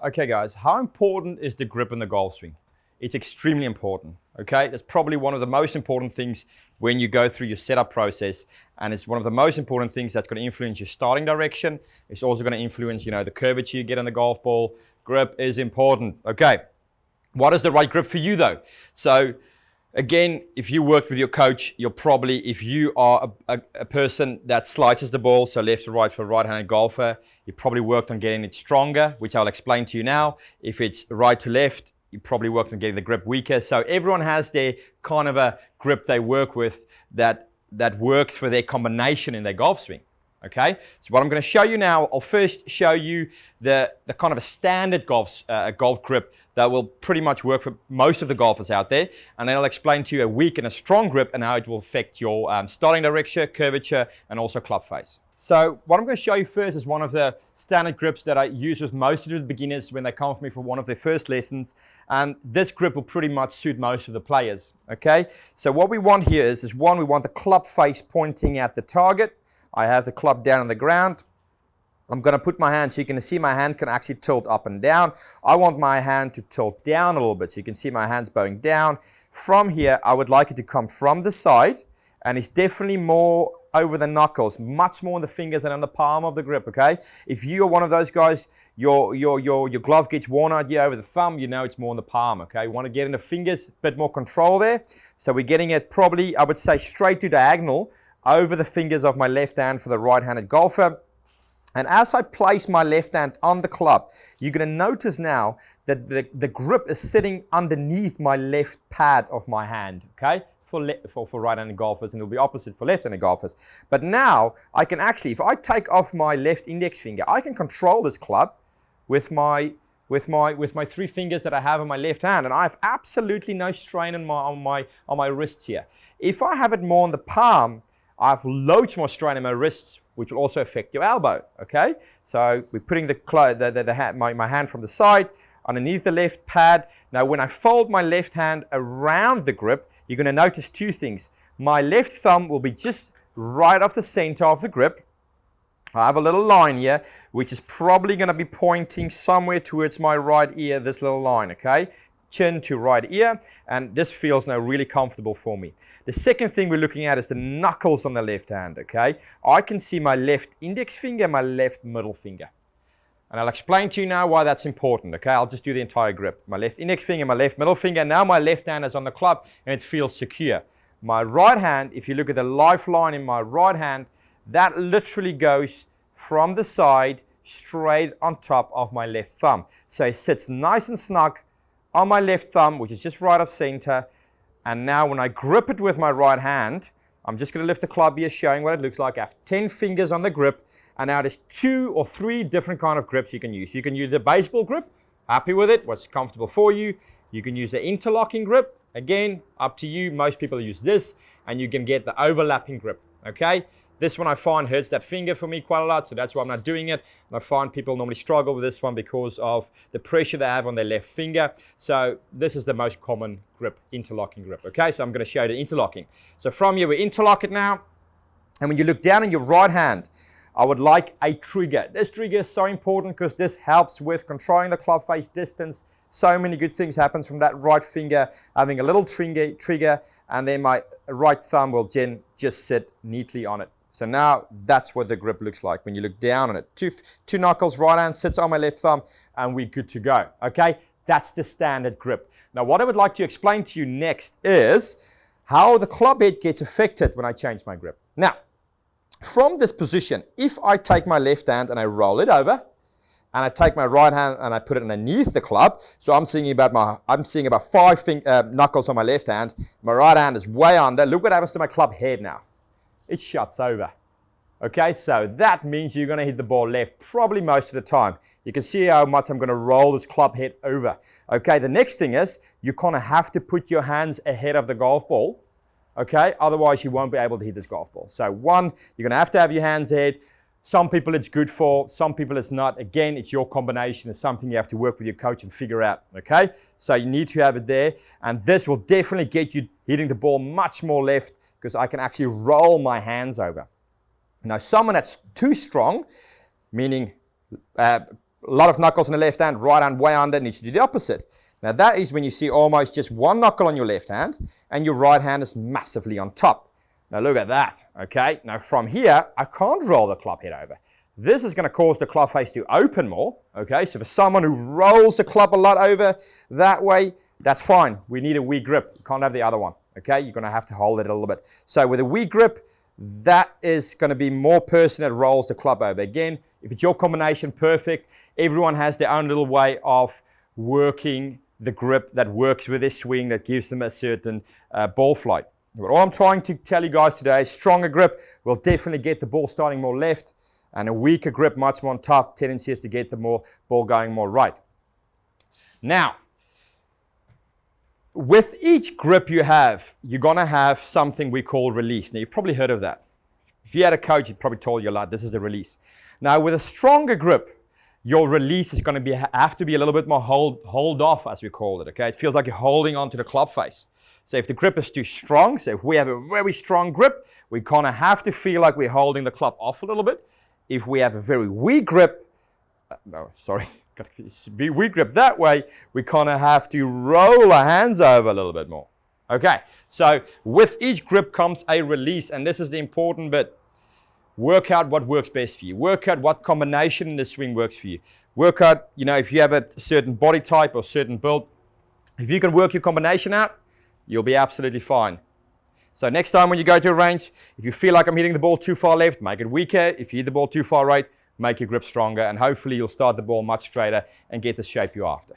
Okay guys, how important is the grip in the golf swing? It's extremely important, okay? It's probably one of the most important things when you go through your setup process, and it's one of the most important things that's going to influence your starting direction. It's also going to influence, the curvature you get on the golf ball. Grip is important, okay? What is the right grip for you though? So again, if you worked with your coach, you'll probably, if you are a person that slices the ball, so left to right for a right-handed golfer, you probably worked on getting it stronger, which I'll explain to you now. If it's right to left, you probably worked on getting the grip weaker. So everyone has their kind of a grip they work with that works for their combination in their golf swing. Okay, so what I'm going to show you now, I'll first show you the kind of a standard golf grip that will pretty much work for most of the golfers out there, and then I'll explain to you a weak and a strong grip and how it will affect your starting direction, curvature, and also club face. So what I'm going to show you first is one of the standard grips that I use with most of the beginners when they come with me for one of their first lessons, and this grip will pretty much suit most of the players. Okay, so what we want here is one, we want the club face pointing at the target. I have the club down on the ground. I'm going to put my hand so you can see my hand can actually tilt up and down. I want my hand to tilt down a little bit so you can see my hands bowing down. From here, I would like it to come from the side, and it's definitely more over the knuckles, much more on the fingers than on the palm of the grip, okay? If you are one of those guys, your glove gets worn out here over the thumb, you know it's more on the palm, okay? You want to get in the fingers, a bit more control there. So we're getting it probably, I would say, straight to diagonal over the fingers of my left hand for the right-handed golfer. And as I place my left hand on the club, you're going to notice now that the grip is sitting underneath my left pad of my hand, okay? For right-handed golfers, and it'll be opposite for left-handed golfers. But now I can actually, if I take off my left index finger, I can control this club with my three fingers that I have on my left hand, and I have absolutely no strain on my wrists here. If I have it more on the palm, I have loads more strain on my wrists, which will also affect your elbow, okay? So we're putting my hand from the side underneath the left pad. Now when I fold my left hand around the grip, you're going to notice two things. My left thumb will be just right off the center of the grip. I have a little line here, which is probably going to be pointing somewhere towards my right ear, this little line, okay? Chin to right ear, and this feels now really comfortable for me. The second thing we're looking at is the knuckles on the left hand, okay? I can see my left index finger, my left middle finger. And I'll explain to you now why that's important, okay? I'll just do the entire grip. My left index finger, my left middle finger. Now my left hand is on the club and it feels secure. My right hand, if you look at the lifeline in my right hand, that literally goes from the side straight on top of my left thumb. So it sits nice and snug on my left thumb, which is just right off center. And now when I grip it with my right hand, I'm just going to lift the club here, showing what it looks like. I have 10 fingers on the grip, and now there's 2 or 3 different kind of grips you can use. You can use the baseball grip, happy with it, what's comfortable for you. You can use the interlocking grip, again, up to you. Most people use this, and you can get the overlapping grip, okay? This one I find hurts that finger for me quite a lot, so that's why I'm not doing it. And I find people normally struggle with this one because of the pressure they have on their left finger. So this is the most common grip, interlocking grip. Okay, so I'm going to show you the interlocking. So from here, we interlock it now. And when you look down in your right hand, I would like a trigger. This trigger is so important because this helps with controlling the club face distance. So many good things happen from that right finger, having a little trigger, and then my right thumb will just sit neatly on it. So now that's what the grip looks like when you look down on it. Two knuckles, right hand sits on my left thumb, and we're good to go. Okay, that's the standard grip. Now what I would like to explain to you next is how the club head gets affected when I change my grip. Now, from this position, if I take my left hand and I roll it over, and I take my right hand and I put it underneath the club, so I'm seeing about 5 knuckles on my left hand. My right hand is way under. Look what happens to my club head now. It shuts over. Okay, so that means you're going to hit the ball left probably most of the time. You can see how much I'm going to roll this club head over. Okay, the next thing is you kind of have to put your hands ahead of the golf ball. Okay, otherwise you won't be able to hit this golf ball. So one, you're going to have your hands ahead. Some people it's good for, some people it's not. Again, it's your combination. It's something you have to work with your coach and figure out, okay? So you need to have it there, and this will definitely get you hitting the ball much more left because I can actually roll my hands over. Now, someone that's too strong, meaning a lot of knuckles in the left hand, right hand way under, needs to do the opposite. Now that is when you see almost just one knuckle on your left hand and your right hand is massively on top. Now look at that, okay? Now from here, I can't roll the club head over. This is going to cause the club face to open more, okay? So for someone who rolls the club a lot over that way, that's fine. We need a weak grip. You can't have the other one, okay? You're going to have to hold it a little bit. So with a weak grip, that is going to be more person that rolls the club over. Again, if it's your combination, perfect. Everyone has their own little way of working the grip that works with their swing, that gives them a certain ball flight. But all I'm trying to tell you guys today is stronger grip will definitely get the ball starting more left, and a weaker grip, much more on top, tendency is to get the more ball going more right. Now, with each grip you have, you're going to have something we call release. Now, you've probably heard of that. If you had a coach, he'd probably told you a lot, this is the release. Now, with a stronger grip, your release is going to have to be a little bit more hold off, as we call it, okay? It feels like you're holding onto the club face. So if the grip is too strong, so if we have a very strong grip, we kind of have to feel like we're holding the club off a little bit. If we have a very weak grip, weak grip that way, we kind of have to roll our hands over a little bit more. Okay, so with each grip comes a release, and this is the important bit. Work out what works best for you. Work out what combination in the swing works for you. Work out, if you have a certain body type or certain build, if you can work your combination out, you'll be absolutely fine. So next time when you go to a range, if you feel like I'm hitting the ball too far left, make it weaker. If you hit the ball too far right, make your grip stronger, and hopefully you'll start the ball much straighter and get the shape you're after.